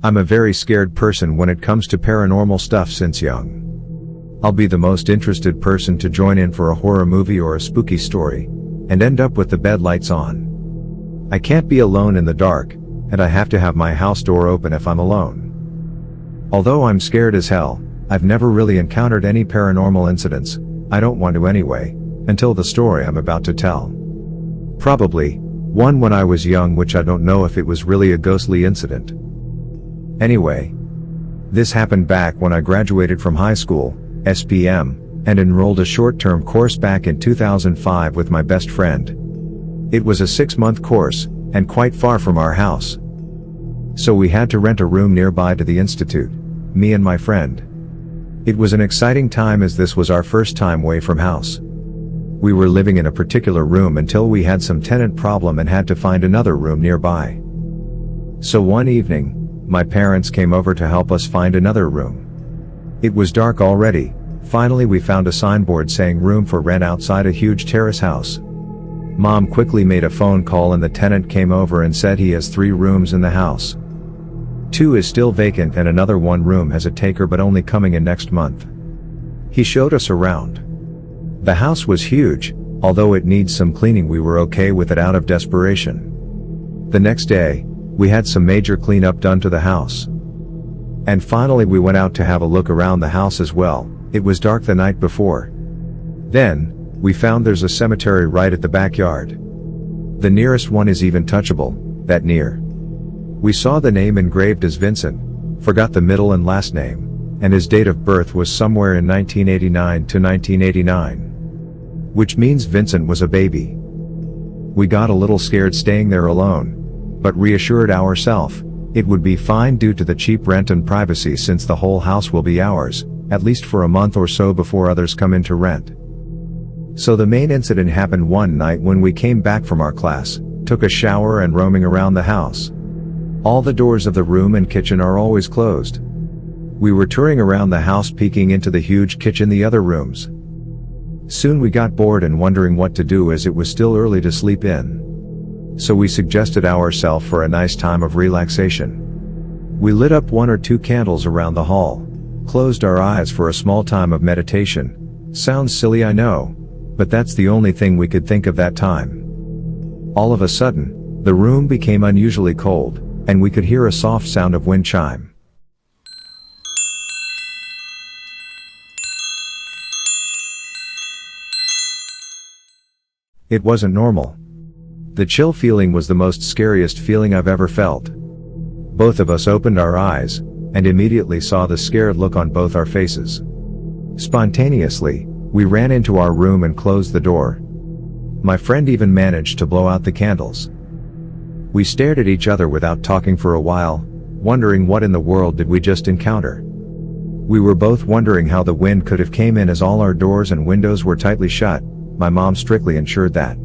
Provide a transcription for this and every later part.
I'm a very scared person when it comes to paranormal stuff since young. I'll be the most interested person to join in for a horror movie or a spooky story, and end up with the bed lights on. I can't be alone in the dark, and I have to have my house door open if I'm alone. Although I'm scared as hell, I've never really encountered any paranormal incidents. I don't want to anyway, until the story I'm about to tell. Probably one when I was young, which I don't know if it was really a ghostly incident. Anyway, this happened back when I graduated from high school, SPM, and enrolled a short-term course back in 2005 with my best friend. It was a 6-month course, and quite far from our house. So we had to rent a room nearby to the institute, me and my friend. It was an exciting time as this was our first time away from house. We were living in a particular room until we had some tenant problem and had to find another room nearby. So one evening, my parents came over to help us find another room. It was dark already. Finally we found a signboard saying room for rent outside a huge terrace house. Mom quickly made a phone call and the tenant came over and said he has 3 rooms in the house. 2 is still vacant and another 1 room has a taker but only coming in next month. He showed us around. The house was huge, although it needs some cleaning. We were okay with it out of desperation. The next day, we had some major cleanup done to the house. And finally we went out to have a look around the house as well. It was dark the night before. Then, we found there's a cemetery right at the backyard. The nearest one is even touchable, that near. We saw the name engraved as Vincent, forgot the middle and last name, and his date of birth was somewhere in 1989 to 1989. Which means Vincent was a baby. We got a little scared staying there alone, but reassured ourselves it would be fine due to the cheap rent and privacy since the whole house will be ours, at least for a month or so before others come in to rent. So the main incident happened one night when we came back from our class, took a shower and roaming around the house. All the doors of the room and kitchen are always closed. We were touring around the house peeking into the huge kitchen, the other rooms. Soon we got bored and wondering what to do as it was still early to sleep in. So we suggested ourselves for a nice time of relaxation. We lit up 1 or 2 candles around the hall, closed our eyes for a small time of meditation. Sounds silly, I know, but that's the only thing we could think of that time. All of a sudden, the room became unusually cold, and we could hear a soft sound of wind chime. It wasn't normal. The chill feeling was the most scariest feeling I've ever felt. Both of us opened our eyes, and immediately saw the scared look on both our faces. Spontaneously, we ran into our room and closed the door. My friend even managed to blow out the candles. We stared at each other without talking for a while, wondering what in the world did we just encounter. We were both wondering how the wind could have came in as all our doors and windows were tightly shut. My mom strictly ensured that.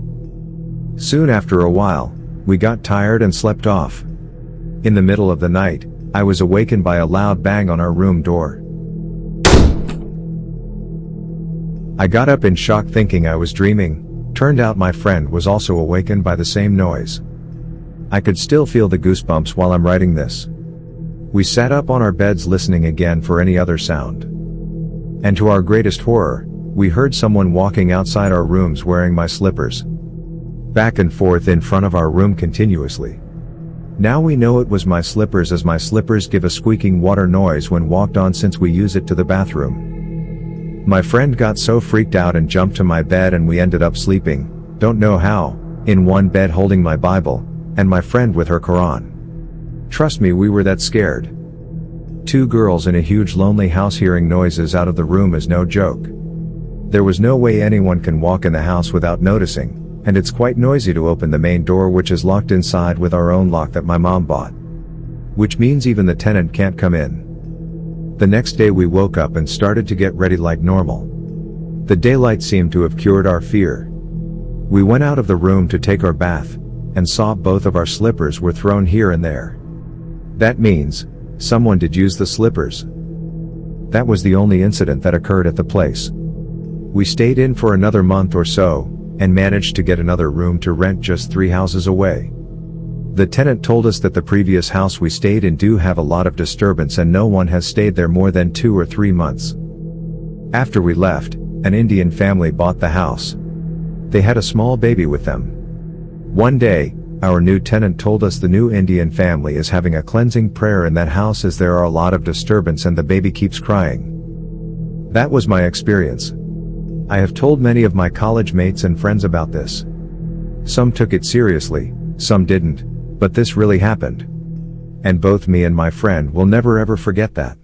Soon after a while, we got tired and slept off. In the middle of the night, I was awakened by a loud bang on our room door. I got up in shock thinking I was dreaming. Turned out my friend was also awakened by the same noise. I could still feel the goosebumps while I'm writing this. We sat up on our beds listening again for any other sound. And to our greatest horror, we heard someone walking outside our rooms wearing my slippers. Back and forth in front of our room continuously. Now we know it was my slippers as my slippers give a squeaking water noise when walked on since we use it to the bathroom. My friend got so freaked out and jumped to my bed and we ended up sleeping, don't know how, in one bed holding my Bible, and my friend with her Quran. Trust me, we were that scared. 2 girls in a huge lonely house hearing noises out of the room is no joke. There was no way anyone can walk in the house without noticing. And it's quite noisy to open the main door, which is locked inside with our own lock that my mom bought. Which means even the tenant can't come in. The next day we woke up and started to get ready like normal. The daylight seemed to have cured our fear. We went out of the room to take our bath, and saw both of our slippers were thrown here and there. That means, someone did use the slippers. That was the only incident that occurred at the place. We stayed in for another month or so, and managed to get another room to rent just 3 houses away. The tenant told us that the previous house we stayed in do have a lot of disturbance and no one has stayed there more than 2 or 3 months. After we left, an Indian family bought the house. They had a small baby with them. One day, our new tenant told us the new Indian family is having a cleansing prayer in that house as there are a lot of disturbance and the baby keeps crying. That was my experience. I have told many of my college mates and friends about this. Some took it seriously, some didn't, but this really happened. And both me and my friend will never ever forget that.